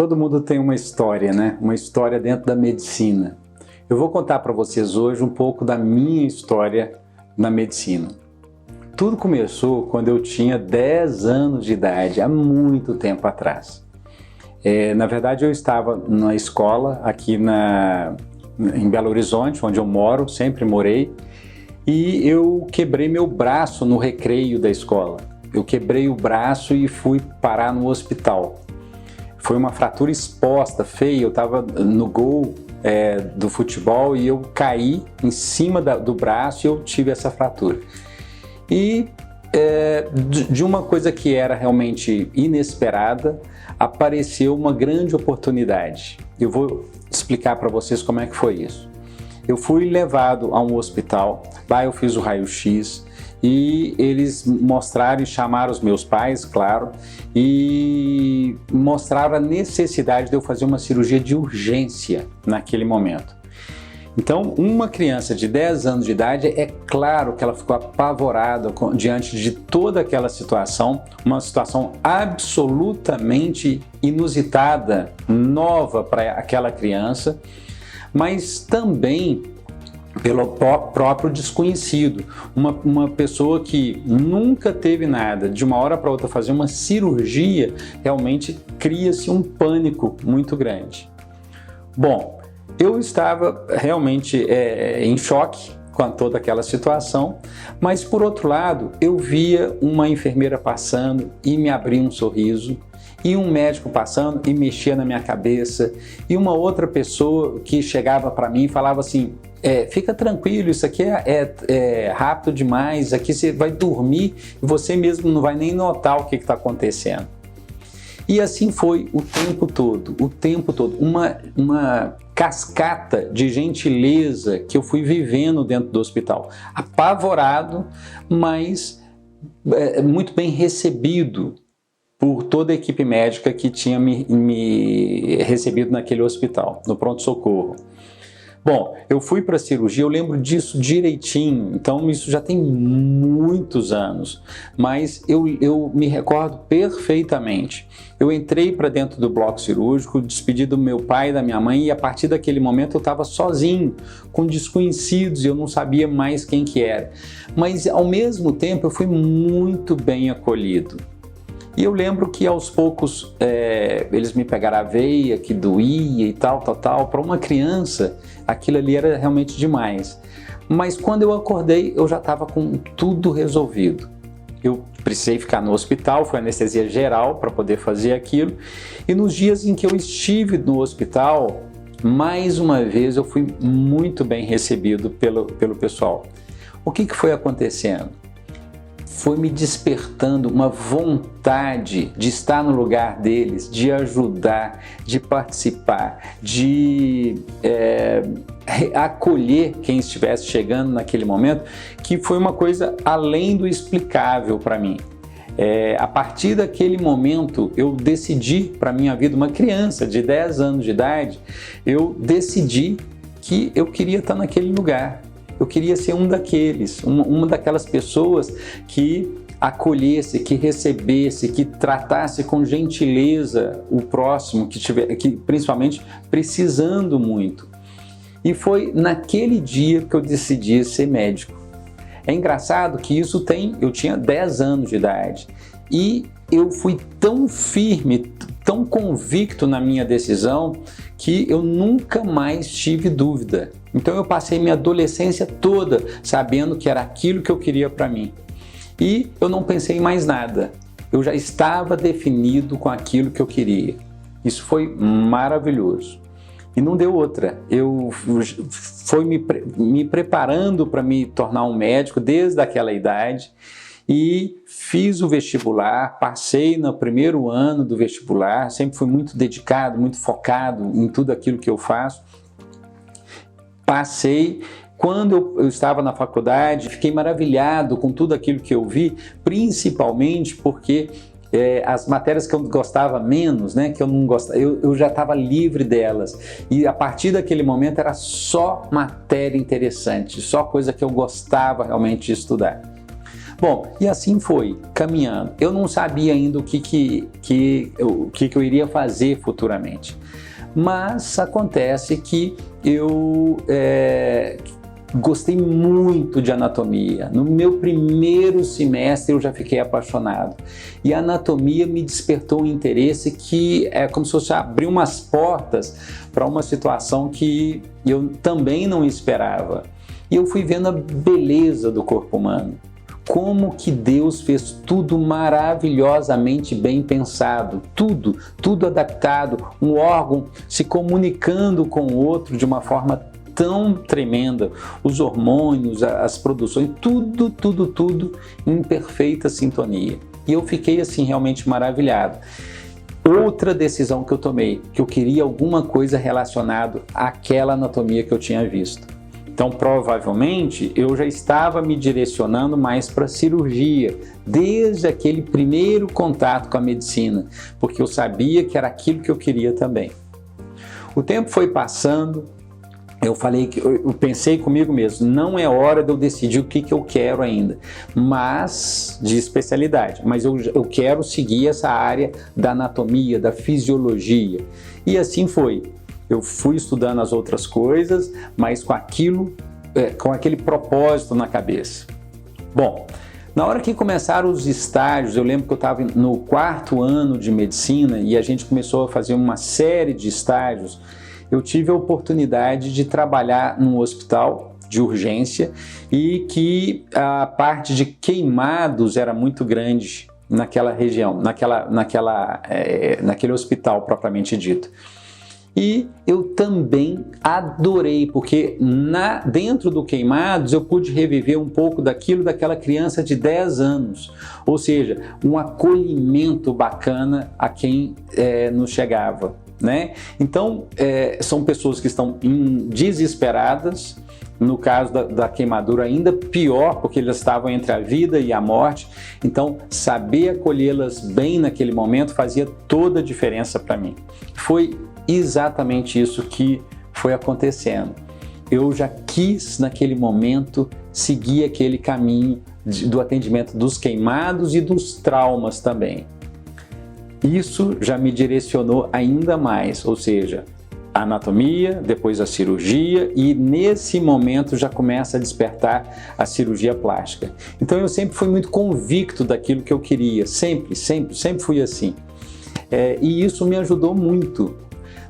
Todo mundo tem uma história, né? Uma história dentro da medicina. Eu vou contar para vocês hoje um pouco da minha história na medicina. Tudo começou quando eu tinha 10 anos de idade, há muito tempo atrás. Na verdade, eu estava na escola aqui em Belo Horizonte, onde eu moro, sempre morei, e eu quebrei meu braço no recreio da escola. Eu quebrei o braço e fui parar no hospital. Foi uma fratura exposta, feia. Eu estava no gol do futebol e eu caí em cima do braço e eu tive essa fratura. E de uma coisa que era realmente inesperada, apareceu uma grande oportunidade. Eu vou explicar para vocês como é que foi isso. Eu fui levado a um hospital, lá eu fiz o raio-x, e eles mostraram e chamaram os meus pais, claro, e mostraram a necessidade de eu fazer uma cirurgia de urgência naquele momento. Então, uma criança de 10 anos de idade, é claro que ela ficou apavorada diante de toda aquela situação, uma situação absolutamente inusitada, nova para aquela criança, mas também pelo próprio desconhecido, uma pessoa que nunca teve nada, de uma hora para outra fazer uma cirurgia, realmente cria-se um pânico muito grande. Bom, eu estava realmente em choque com toda aquela situação, mas por outro lado, eu via uma enfermeira passando e me abria um sorriso, e um médico passando e mexia na minha cabeça, e uma outra pessoa que chegava para mim e falava assim: fica tranquilo, isso aqui é rápido demais, aqui você vai dormir e você mesmo não vai nem notar o que está acontecendo. E assim foi o tempo todo, uma cascata de gentileza que eu fui vivendo dentro do hospital, apavorado, mas muito bem recebido por toda a equipe médica que tinha me recebido naquele hospital, no pronto-socorro. Bom, eu fui para a cirurgia, eu lembro disso direitinho, então isso já tem muitos anos, mas eu me recordo perfeitamente. Eu entrei para dentro do bloco cirúrgico, despedi do meu pai e da minha mãe, e a partir daquele momento eu estava sozinho, com desconhecidos, e eu não sabia mais quem que era. Mas ao mesmo tempo eu fui muito bem acolhido. E eu lembro que aos poucos eles me pegaram a veia, que doía e tal. Para uma criança, aquilo ali era realmente demais. Mas quando eu acordei, eu já estava com tudo resolvido. Eu precisei ficar no hospital, foi anestesia geral para poder fazer aquilo. E nos dias em que eu estive no hospital, mais uma vez eu fui muito bem recebido pelo pessoal. O que foi acontecendo? Foi me despertando uma vontade de estar no lugar deles, de ajudar, de participar, de acolher quem estivesse chegando naquele momento, que foi uma coisa além do explicável para mim. A partir daquele momento, eu decidi para a minha vida, uma criança de 10 anos de idade, eu decidi que eu queria estar naquele lugar. Eu queria ser um daqueles, uma daquelas pessoas que acolhesse, que recebesse, que tratasse com gentileza o próximo, que principalmente precisando muito. E foi naquele dia que eu decidi ser médico. É engraçado que eu tinha 10 anos de idade e eu fui tão firme, tão convicto na minha decisão que eu nunca mais tive dúvida. Então eu passei minha adolescência toda sabendo que era aquilo que eu queria para mim. E eu não pensei em mais nada. Eu já estava definido com aquilo que eu queria. Isso foi maravilhoso. E não deu outra. Eu fui me preparando para me tornar um médico desde aquela idade e fiz o vestibular, passei no primeiro ano do vestibular, sempre fui muito dedicado, muito focado em tudo aquilo que eu faço. Passei. Quando eu estava na faculdade, fiquei maravilhado com tudo aquilo que eu vi, principalmente porque as matérias que eu gostava menos, né, que eu não gostava, eu já estava livre delas. E a partir daquele momento era só matéria interessante, só coisa que eu gostava realmente de estudar. Bom, e assim foi, caminhando. Eu não sabia ainda o que eu iria fazer futuramente. Mas acontece que eu gostei muito de anatomia. No meu primeiro semestre eu já fiquei apaixonado. E a anatomia me despertou um interesse que é como se fosse abrir umas portas para uma situação que eu também não esperava. E eu fui vendo a beleza do corpo humano. Como que Deus fez tudo maravilhosamente bem pensado, tudo adaptado, um órgão se comunicando com o outro de uma forma tão tremenda, os hormônios, as produções, tudo em perfeita sintonia. E eu fiquei assim realmente maravilhado. Outra decisão que eu tomei, que eu queria alguma coisa relacionada àquela anatomia que eu tinha visto. Então, provavelmente, eu já estava me direcionando mais para a cirurgia, desde aquele primeiro contato com a medicina, porque eu sabia que era aquilo que eu queria também. O tempo foi passando, eu pensei comigo mesmo, não é hora de eu decidir o que eu quero ainda, mas de especialidade, mas eu quero seguir essa área da anatomia, da fisiologia. E assim foi. Eu fui estudando as outras coisas, mas com aquele propósito na cabeça. Bom, na hora que começaram os estágios, eu lembro que eu estava no 4º ano de medicina e a gente começou a fazer uma série de estágios. Eu tive a oportunidade de trabalhar num hospital de urgência e que a parte de queimados era muito grande naquela região, naquele hospital propriamente dito. E eu também adorei, porque dentro do Queimados eu pude reviver um pouco daquela criança de 10 anos, ou seja, um acolhimento bacana a quem nos chegava, né? Então, são pessoas que estão desesperadas, no caso da queimadura ainda pior, porque elas estavam entre a vida e a morte, então saber acolhê-las bem naquele momento fazia toda a diferença para mim. Foi exatamente isso que foi acontecendo. Eu já quis, naquele momento, seguir aquele caminho do atendimento dos queimados e dos traumas também. Isso já me direcionou ainda mais, ou seja, a anatomia, depois a cirurgia e nesse momento já começa a despertar a cirurgia plástica. Então eu sempre fui muito convicto daquilo que eu queria, sempre fui assim. E isso me ajudou muito.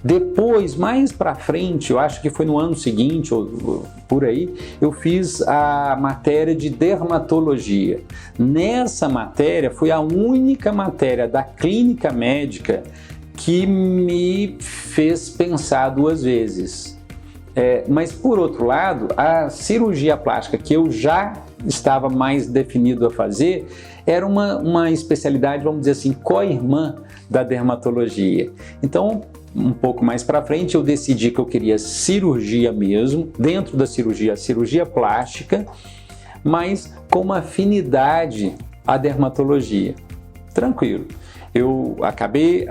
Depois, mais para frente, eu acho que foi no ano seguinte ou por aí, eu fiz a matéria de dermatologia. Nessa matéria, foi a única matéria da clínica médica que me fez pensar 2 vezes. Mas, por outro lado, a cirurgia plástica que eu já estava mais definido a fazer era uma especialidade, vamos dizer assim, co-irmã da dermatologia. Então, um pouco mais para frente, eu decidi que eu queria cirurgia mesmo, dentro da cirurgia, a cirurgia plástica, mas com uma afinidade à dermatologia. Tranquilo. Eu acabei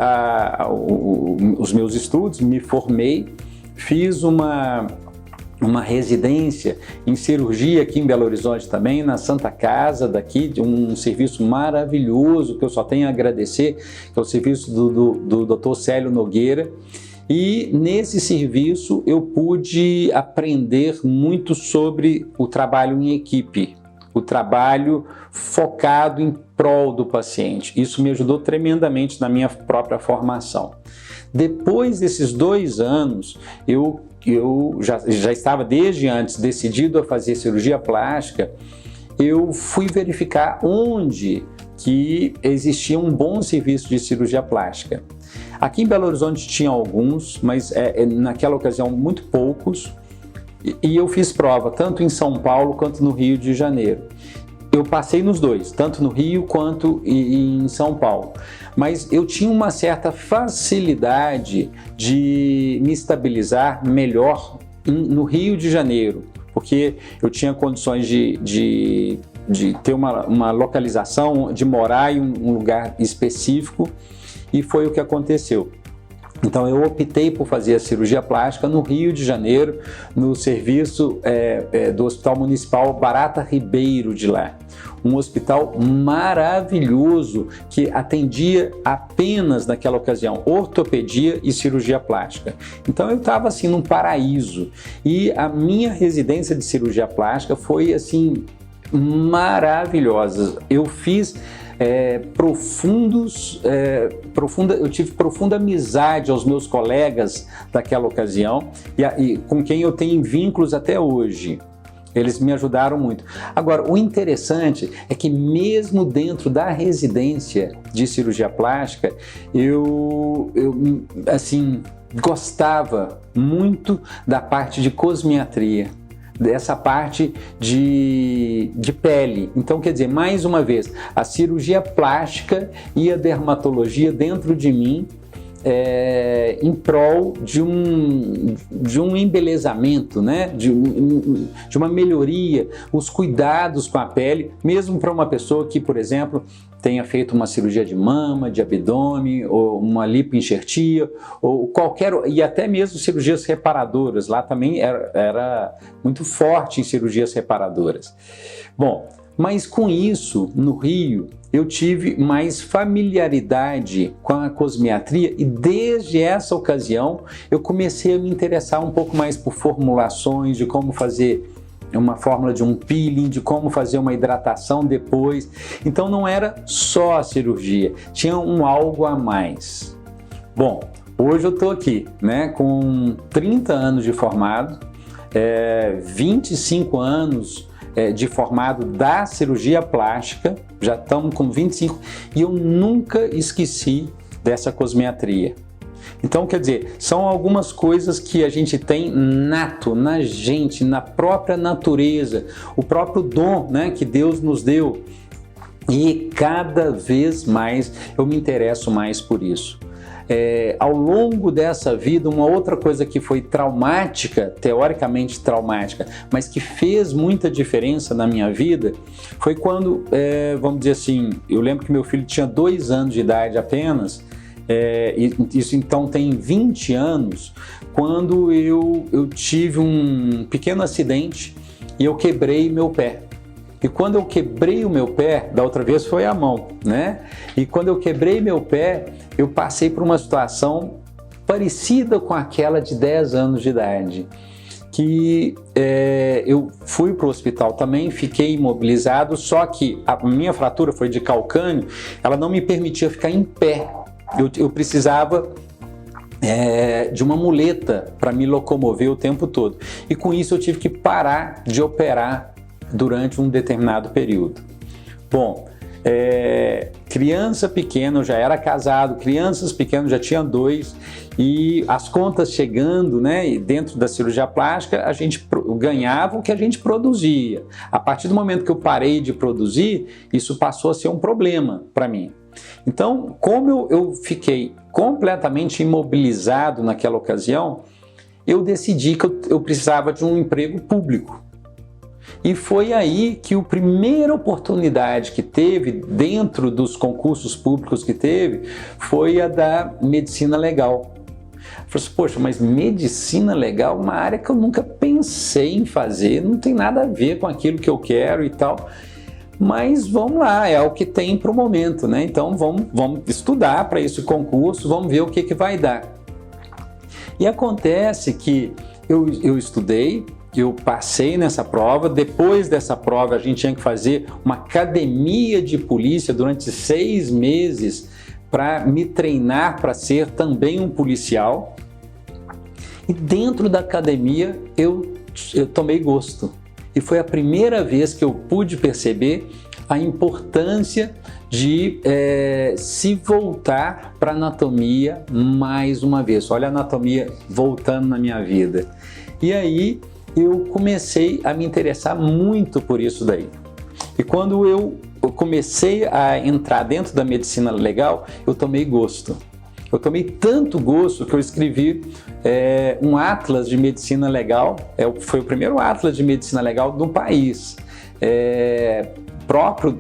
os meus estudos, me formei, fiz uma residência em cirurgia aqui em Belo Horizonte também, na Santa Casa daqui, um serviço maravilhoso que eu só tenho a agradecer, que é o serviço do Dr. Célio Nogueira. E nesse serviço eu pude aprender muito sobre o trabalho em equipe, o trabalho focado em prol do paciente. Isso me ajudou tremendamente na minha própria formação. Depois desses 2 anos, eu já estava desde antes decidido a fazer cirurgia plástica, eu fui verificar onde que existia um bom serviço de cirurgia plástica. Aqui em Belo Horizonte tinha alguns, mas naquela ocasião muito poucos, e eu fiz prova tanto em São Paulo quanto no Rio de Janeiro. Eu passei nos 2, tanto no Rio quanto em São Paulo, mas eu tinha uma certa facilidade de me estabilizar melhor no Rio de Janeiro, porque eu tinha condições de ter uma localização, de morar em um lugar específico, e foi o que aconteceu. Então eu optei por fazer a cirurgia plástica no Rio de Janeiro, no serviço do Hospital Municipal Barata Ribeiro de lá. Um hospital maravilhoso que atendia apenas naquela ocasião ortopedia e cirurgia plástica. Então eu estava assim num paraíso, e a minha residência de cirurgia plástica foi assim maravilhosa. Eu fiz eu tive profunda amizade aos meus colegas daquela ocasião e com quem eu tenho vínculos até hoje. Eles me ajudaram muito. Agora, o interessante é que mesmo dentro da residência de cirurgia plástica, eu assim, gostava muito da parte de cosmiatria, dessa parte de pele. Então, quer dizer, mais uma vez, a cirurgia plástica e a dermatologia dentro de mim em prol de um embelezamento, né? de uma melhoria, os cuidados com a pele, mesmo para uma pessoa que, por exemplo, tenha feito uma cirurgia de mama, de abdômen, ou uma lipoenxertia, ou qualquer, e até mesmo cirurgias reparadoras. Lá também era muito forte em cirurgias reparadoras. Bom, mas com isso, no Rio, eu tive mais familiaridade com a cosmiatria e desde essa ocasião eu comecei a me interessar um pouco mais por formulações, de como fazer uma fórmula de um peeling, de como fazer uma hidratação depois. Então não era só a cirurgia, tinha algo a mais. Bom, hoje eu estou aqui, né, com 30 anos de formado, 25 anos de formado da cirurgia plástica, já estamos com 25, e eu nunca esqueci dessa cosmiatria. Então, quer dizer, são algumas coisas que a gente tem nato, na gente, na própria natureza, o próprio dom, né, que Deus nos deu. E cada vez mais eu me interesso mais por isso. Ao longo dessa vida, uma outra coisa que foi traumática, teoricamente traumática, mas que fez muita diferença na minha vida, foi quando, vamos dizer assim, eu lembro que meu filho tinha 2 anos de idade apenas, isso então tem 20 anos, quando eu tive um pequeno acidente e eu quebrei meu pé. E quando eu quebrei o meu pé, da outra vez foi a mão, né? E quando eu quebrei meu pé, eu passei por uma situação parecida com aquela de 10 anos de idade, que eu fui para o hospital também, fiquei imobilizado, só que a minha fratura foi de calcânio, ela não me permitia ficar em pé, eu precisava de uma muleta para me locomover o tempo todo, e com isso eu tive que parar de operar durante um determinado período. Bom, criança pequena, eu já era casado, crianças pequenas já tinha 2, e as contas chegando, né, e dentro da cirurgia plástica a gente ganhava o que a gente produzia. A partir do momento que eu parei de produzir, isso passou a ser um problema para mim. Então, como eu fiquei completamente imobilizado naquela ocasião, eu decidi que eu precisava de um emprego público. E foi aí que a primeira oportunidade que teve, dentro dos concursos públicos que teve, foi a da medicina legal. Eu falei assim, poxa, mas medicina legal é uma área que eu nunca pensei em fazer, não tem nada a ver com aquilo que eu quero e tal. Mas vamos lá, é o que tem para o momento, né? Então vamos estudar para esse concurso, vamos ver o que vai dar. E acontece que eu estudei, eu passei nessa prova. Depois dessa prova a gente tinha que fazer uma academia de polícia durante 6 meses para me treinar para ser também um policial. E dentro da academia eu tomei gosto. E foi a primeira vez que eu pude perceber a importância de se voltar para a anatomia mais uma vez. Olha a anatomia voltando na minha vida. E aí eu comecei a me interessar muito por isso daí. E quando eu comecei a entrar dentro da medicina legal, eu tomei gosto. Eu tomei tanto gosto que eu escrevi um atlas de medicina legal, foi o primeiro atlas de medicina legal do país, próprio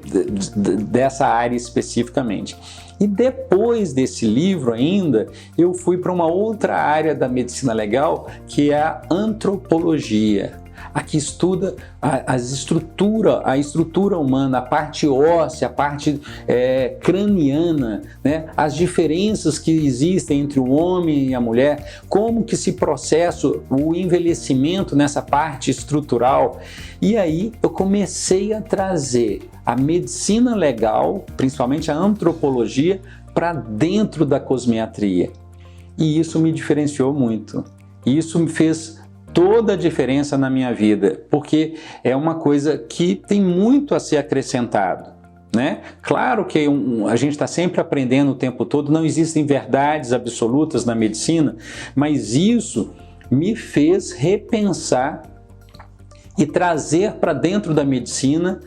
dessa área especificamente. E depois desse livro ainda, eu fui para uma outra área da medicina legal, que é a antropologia. Aqui estuda a estrutura humana, a parte óssea, a parte craniana, né? As diferenças que existem entre o homem e a mulher, como que se processa o envelhecimento nessa parte estrutural. E aí eu comecei a trazer a medicina legal, principalmente a antropologia, para dentro da cosmiatria. E isso me diferenciou muito. E isso me fez toda a diferença na minha vida, porque é uma coisa que tem muito a ser acrescentado, né? Claro que a gente está sempre aprendendo o tempo todo, não existem verdades absolutas na medicina, mas isso me fez repensar e trazer para dentro da medicina,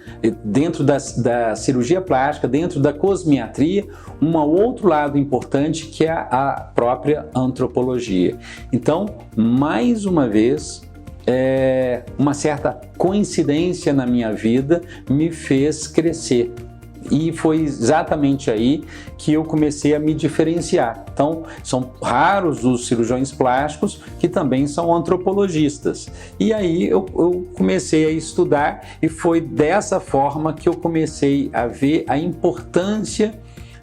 dentro da cirurgia plástica, dentro da cosmiatria, um outro lado importante que é a própria antropologia. Então, mais uma vez, uma certa coincidência na minha vida me fez crescer. E foi exatamente aí que eu comecei a me diferenciar. Então, são raros os cirurgiões plásticos que também são antropologistas. E aí eu comecei a estudar e foi dessa forma que eu comecei a ver a importância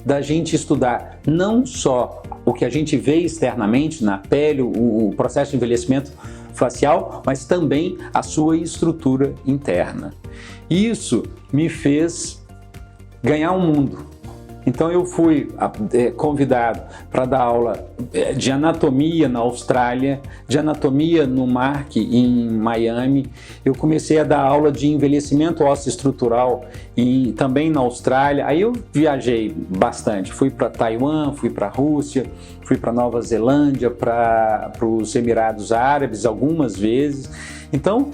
da gente estudar não só o que a gente vê externamente na pele, o processo de envelhecimento facial, mas também a sua estrutura interna. Isso me fez ganhar o mundo. Então eu fui convidado para dar aula de anatomia na Austrália, de anatomia no MARC em Miami. Eu comecei a dar aula de envelhecimento ósseo estrutural também na Austrália. Aí eu viajei bastante, fui para Taiwan, fui para a Rússia, fui para Nova Zelândia, para os Emirados Árabes algumas vezes. Então,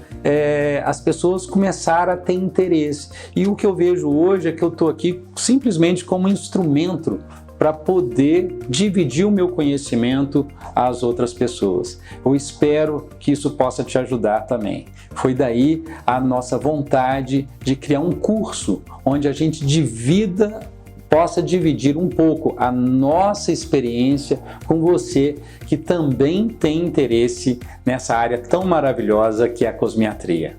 as pessoas começaram a ter interesse. E o que eu vejo hoje é que eu estou aqui simplesmente como instrumento para poder dividir o meu conhecimento às outras pessoas. Eu espero que isso possa te ajudar também. Foi daí a nossa vontade de criar um curso onde a gente possa dividir um pouco a nossa experiência com você que também tem interesse nessa área tão maravilhosa que é a cosmiatria.